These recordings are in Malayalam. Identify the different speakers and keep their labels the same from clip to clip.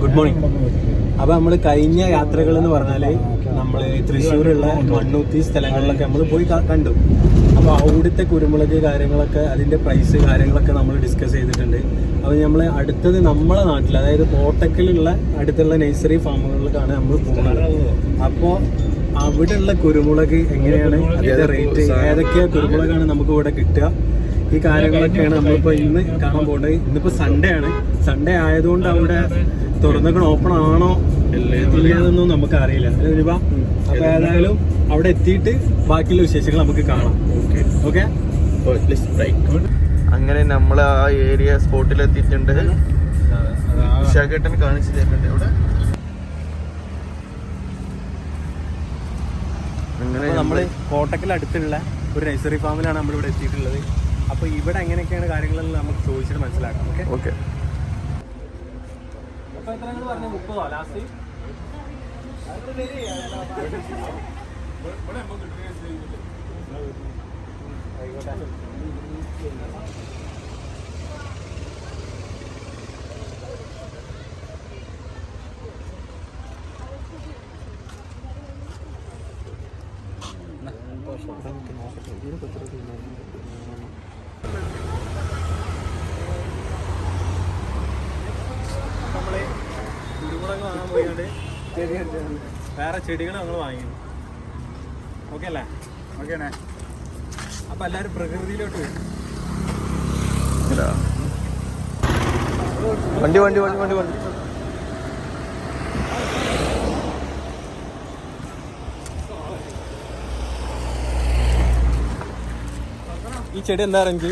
Speaker 1: Good morning. അപ്പൊ നമ്മള് കഴിഞ്ഞ യാത്രകൾ എന്ന് പറഞ്ഞാല് നമ്മള് തൃശ്ശൂരുള്ള മണ്ണൂത്തി സ്ഥലങ്ങളിലൊക്കെ നമ്മൾ പോയി കണ്ടു. അപ്പൊ അവിടുത്തെ കുരുമുളക് കാര്യങ്ങളൊക്കെ അതിന്റെ പ്രൈസ് കാര്യങ്ങളൊക്കെ നമ്മൾ ഡിസ്കസ് ചെയ്തിട്ടുണ്ട്. അപ്പൊ നമ്മൾ അടുത്തത് നമ്മളെ നാട്ടിൽ, അതായത് കോട്ടക്കലുള്ള അടുത്തുള്ള നഴ്സറി ഫാമുകളിലേക്കാണ് നമ്മൾ പോകുന്നത്. അപ്പോൾ അവിടെയുള്ള കുരുമുളക് എങ്ങനെയാണ്, അതിന്റെ റേറ്റ്, ഏതൊക്കെയാ കുരുമുളകാണ് നമുക്ക് ഇവിടെ കിട്ടുക, ഈ കാര്യങ്ങളൊക്കെയാണ് നമ്മളിപ്പോ ഇന്ന് കാണാൻ പോകേണ്ടത്. ഇന്നിപ്പോ സൺഡേ ആണ്. സൺഡേ ആയതുകൊണ്ട് അവിടെ തുറന്നിക്കണം, ഓപ്പൺ ആണോ ഇല്ലതെന്നൊന്നും നമുക്ക് അറിയില്ല. അപ്പൊ ഏതായാലും അവിടെ എത്തിയിട്ട് ബാക്കിയുള്ള വിശേഷങ്ങൾ നമുക്ക് കാണാം. ഓക്കെ.
Speaker 2: അങ്ങനെ നമ്മൾ ആ ഏരിയ സ്പോട്ടിൽ എത്തിയിട്ടുണ്ട്. വിശാഖേട്ടൻ കാണിച്ചു തരുന്നുണ്ട് ഇവിടെ.
Speaker 1: അങ്ങനെ നമ്മള് കോട്ടക്കൽ അടുത്തുള്ള ഒരു നഴ്സറി ഫാമിലാണ് നമ്മൾ ഇവിടെ എത്തിയിട്ടുള്ളത്. അപ്പൊ ഇവിടെ എങ്ങനെയൊക്കെയാണ് കാര്യങ്ങളെല്ലാം നമുക്ക് ചോദിച്ചിട്ട് മനസ്സിലാക്കാം. Okay
Speaker 2: okay.
Speaker 1: അപ്പൊ എത്ര പറഞ്ഞു? 30 ലാസ്റ്റ്? നമ്മള് കുരുമുളക് വാങ്ങാൻ പോയാണ്ട് വേറെ ചെടികൾ നമ്മൾ വാങ്ങി. ഓക്കെ അല്ലേ? ഓക്കെയാണേ. അപ്പൊ എല്ലാരും പ്രകൃതിയിലോട്ട് വരും.
Speaker 2: വണ്ടി വണ്ടി വണ്ടി വണ്ടി വണ്ടി
Speaker 1: ഈ ചെടി എന്താ റേഞ്ച്?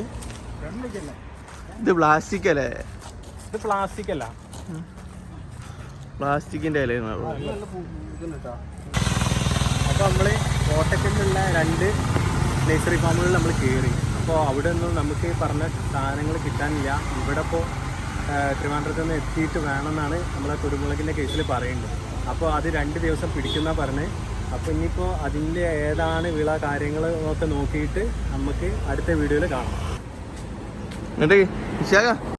Speaker 2: ഇത് പ്ലാസ്റ്റിക് അല്ലേ?
Speaker 1: ഇത് പ്ലാസ്റ്റിക് അല്ല,
Speaker 2: പ്ലാസ്റ്റിക്കിന്റെ അല്ലേ?
Speaker 1: അപ്പോൾ നമ്മൾ കോട്ടക്കലിലുള്ള 2 നഴ്സറി ഫാമുകളിൽ നമ്മൾ കയറി. അപ്പോൾ അവിടെ ഒന്നും നമുക്ക് പറഞ്ഞ സാധനങ്ങൾ കിട്ടാനില്ല. ഇവിടെ ഇപ്പോൾ ട്രിവാൻഡ്രത്ത് നിന്ന് എത്തിയിട്ട് വേണമെന്നാണ് നമ്മളെ കുരുമുളകിൻ്റെ കേസിൽ പറയുന്നത്. അപ്പോൾ അത് 2 ദിവസം പിടിക്കുന്ന പറഞ്ഞ്. അപ്പോൾ ഇനിയിപ്പോൾ അതിൻ്റെ ഏതാണ് വിള കാര്യങ്ങളൊക്കെ നോക്കിയിട്ട് നമുക്ക് അടുത്ത വീഡിയോയിൽ കാണാം.
Speaker 2: എന്നിട്ട് വിശാഖ